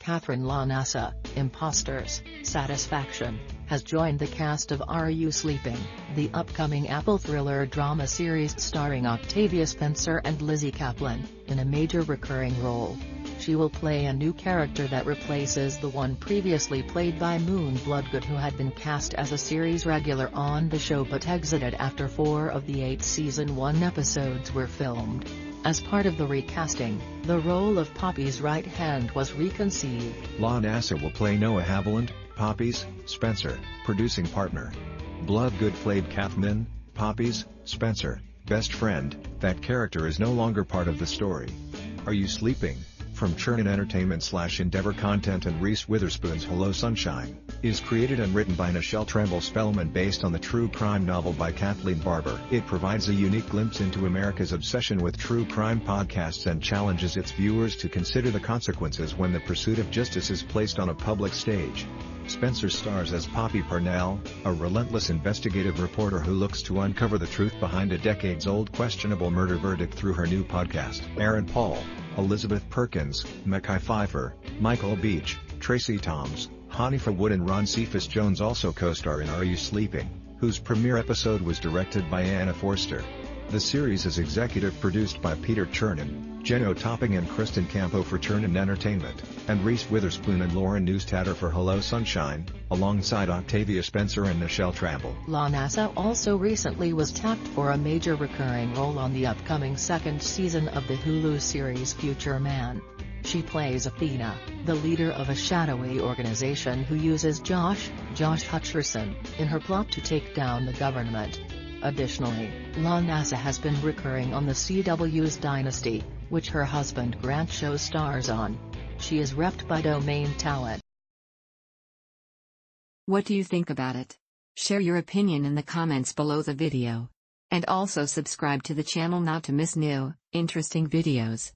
Katherine LaNasa, Imposters, Satisfaction, has joined the cast of Are You Sleeping?, the upcoming Apple thriller drama series starring Octavia Spencer and Lizzy Caplan, in a major recurring role. She will play a new character that replaces the one previously played by Moon Bloodgood, who had been cast as a series regular on the show but exited after 4 of the 8 season 1 episodes were filmed. As part of the recasting, the role of Poppy's right hand was reconceived. LaNasa will play Noah Haviland, Poppy's, Spencer, producing partner. Bloodgood played Kathleen, Poppy's, Spencer, best friend. That character is no longer part of the story. Are You Sleeping?, from Churnin Entertainment/Endeavor Content and Reese Witherspoon's Hello Sunshine, is created and written by Nichelle Tremble-Spellman based on the true crime novel by Kathleen Barber. It provides a unique glimpse into America's obsession with true crime podcasts and challenges its viewers to consider the consequences when the pursuit of justice is placed on a public stage. Spencer stars as Poppy Parnell, a relentless investigative reporter who looks to uncover the truth behind a decades-old questionable murder verdict through her new podcast. Aaron Paul, Elizabeth Perkins, Mekhi Phifer, Michael Beach, Tracy Toms, Hanifa Wood and Ron Cephas Jones also co-star in Are You Sleeping?, whose premiere episode was directed by Anna Forster. The series is executive produced by Peter Chernin, Jenno Topping and Kristen Campo for Chernin Entertainment, and Reese Witherspoon and Lauren Neustadter for Hello Sunshine, alongside Octavia Spencer and Nichelle Tremble. LaNasa also recently was tapped for a major recurring role on the upcoming 2nd season of the Hulu series Future Man. She plays Athena, the leader of a shadowy organization who uses Josh Hutcherson, in her plot to take down the government. Additionally, LaNasa has been recurring on the CW's Dynasty, which her husband Grant Show stars on. She is repped by Domain Talent. What do you think about it? Share your opinion in the comments below the video. And also subscribe to the channel not to miss new, interesting videos.